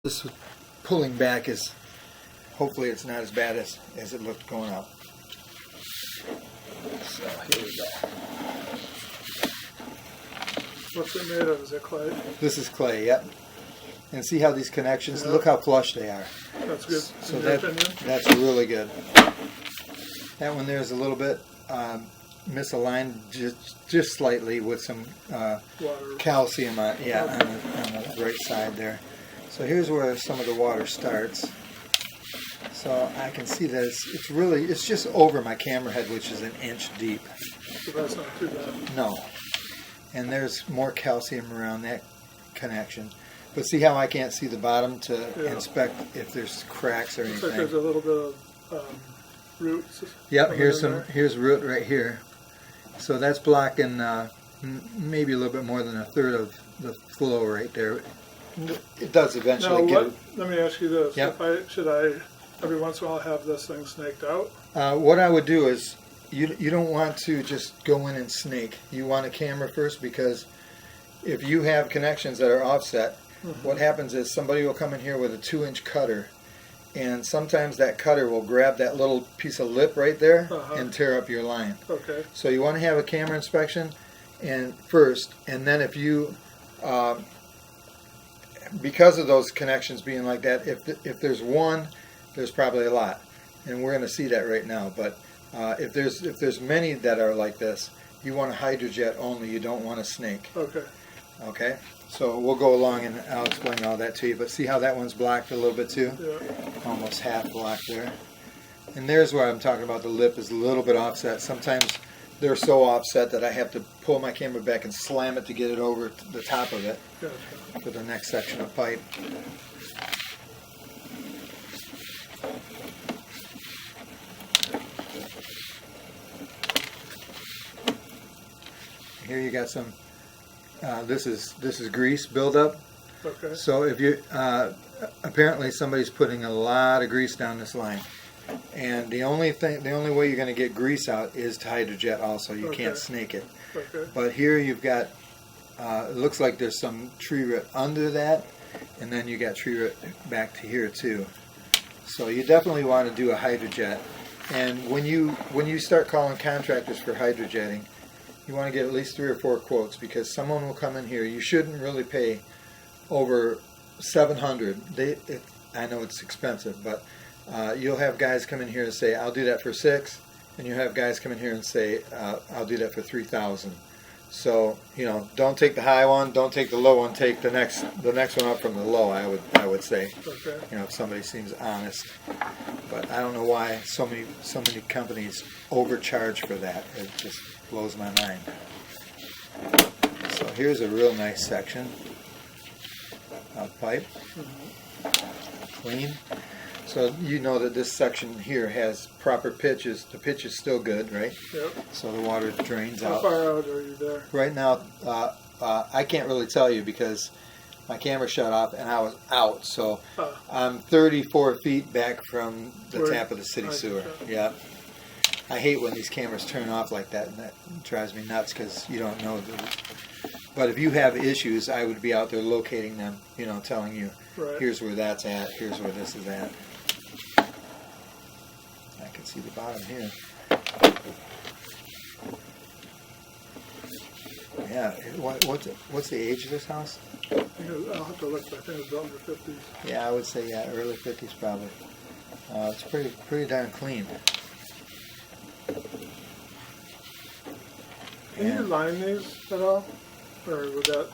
This pulling back is, hopefully it's not as bad as it looked going up. So here we go. What's it made of? Is it clay? This is clay, yep. And see how these connections, Yep. Look how flush they are. That's good. So In your opinion? that's really good. That one there is a little bit misaligned just slightly with some Water. calcium on the right side there. So here's where some of the water starts. So I can see that it's just over my camera head, which is an inch deep. So that's not too bad. No. And there's more calcium around that connection. But see how I can't see the bottom to inspect if there's cracks or Looks anything. like there's a little bit of roots. Yep, here's root right here. So that's blocking maybe a little bit more than a third of the flow right there. It does eventually Now, get. let me ask you this: Yep. should I every once in a while have this thing snaked out? What I would do is you don't want to just go in and snake. You want a camera first, because if you have connections that are offset, what happens is somebody will come in here with a 2-inch cutter, and sometimes that cutter will grab that little piece of lip right there and tear up your line. Okay. So you want to have a camera inspection first, and then if you because of those connections being like that, if there's one, there's probably a lot, and we're going to see that right now. But if there's many that are like this, you want a hydrojet only. You don't want a snake. Okay. Okay. So we'll go along and I'll explain all that to you. But see how that one's blocked a little bit too? Yeah. Almost half blocked there. And there's where I'm talking about the lip is a little bit offset. Sometimes they're so offset that I have to pull my camera back and slam it to get it over to the top of it Gotcha. for the next section of pipe. Here you got some. This is grease buildup. Okay. So if you apparently somebody's putting a lot of grease down this line, and the only way you're going to get grease out is to hydrojet. Also, you can't snake it. Okay. But here you've got. It looks like there's some tree root under that, and then you got tree root back to here too. So you definitely want to do a hydrojet. And when you start calling contractors for hydrojetting, you want to get at least 3 or 4 quotes, because someone will come in here. You shouldn't really pay over $700. I know it's expensive, but you'll have guys come in here and say, "I'll do that for $6," and you have guys come in here and say, "I'll do that for $3,000." So don't take the high one, don't take the low one. Take the next one up from the low. I would say. Okay. If somebody seems honest, but I don't know why so many companies overcharge for that. It just blows my mind. So here's a real nice section of pipe, clean. So you know that this section here has proper pitches. The pitch is still good, right? Yep. So the water drains How out. far out are you there? Right now, I can't really tell you because my camera shut off and I was out. So I'm 34 feet back from the tap of the city sewer. Yeah. I hate when these cameras turn off like that, and that drives me nuts because you don't know. But if you have issues, I would be out there locating them, telling you, here's where that's at, here's where this is at. I can see the bottom here. Yeah, what's the age of this house? I'll have to look, but I think it's built in the 50s. Yeah, I would say early 50s probably. It's pretty darn clean. Can you line these at all? Or would that...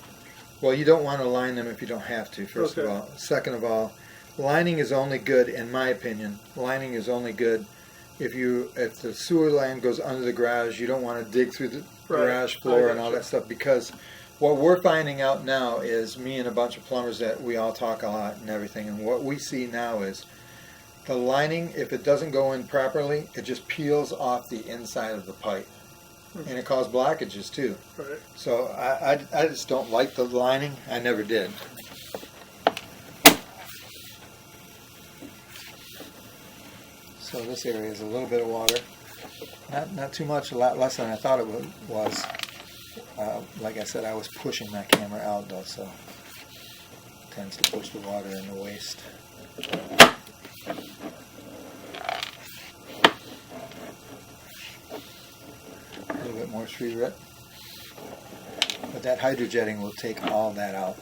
Well, you don't want to line them if you don't have to, first of all. Second of all, lining is only good, in my opinion, lining is only good if the sewer line goes under the garage. You don't want to dig through the garage floor and all that stuff, because what we're finding out now is, me and a bunch of plumbers that we all talk a lot and everything, and what we see now is the lining, if it doesn't go in properly, it just peels off the inside of the pipe. And it causes blockages too. Right. So I just don't like the lining. I never did. So this area is a little bit of water. Not too much, a lot less than I thought it was. Like I said, I was pushing my camera out though, so tends to push the water in the waste. A little bit more tree root. But that hydrojetting will take all that out.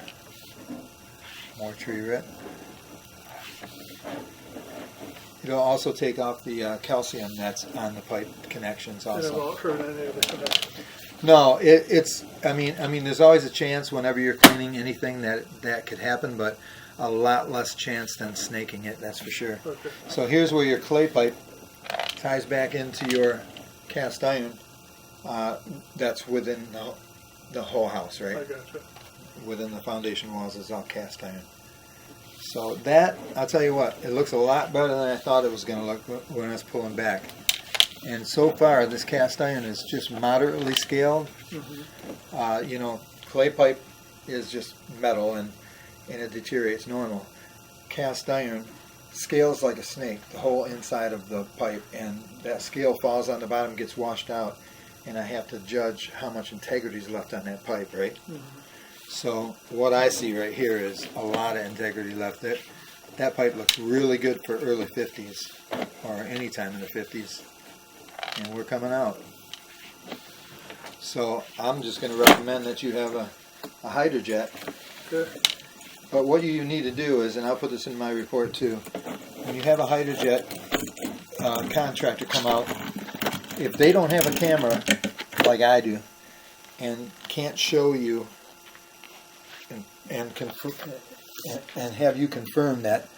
More tree root. It'll also take off the calcium that's on the pipe connections And it also. won't hurt any of the connections. No, it's. I mean, there's always a chance whenever you're cleaning anything that could happen, but a lot less chance than snaking it. That's for sure. Okay. So here's where your clay pipe ties back into your cast iron. That's within the whole house, right? I gotcha. Within the foundation walls is all cast iron. So that, I'll tell you what, it looks a lot better than I thought it was going to look when I was pulling back. And so far, this cast iron is just moderately scaled. You know, clay pipe is just metal and it deteriorates normal. Cast iron scales like a snake, the whole inside of the pipe, and that scale falls on the bottom, gets washed out, and I have to judge how much integrity is left on that pipe, right? So what I see right here is a lot of integrity left there. That pipe looks really good for early 50s or any time in the 50s, and we're coming out. So I'm just going to recommend that you have a hydrojet. Okay. But what you need to do is, and I'll put this in my report too, when you have a hydrojet contractor come out, if they don't have a camera like I do and can't show you and have you confirm that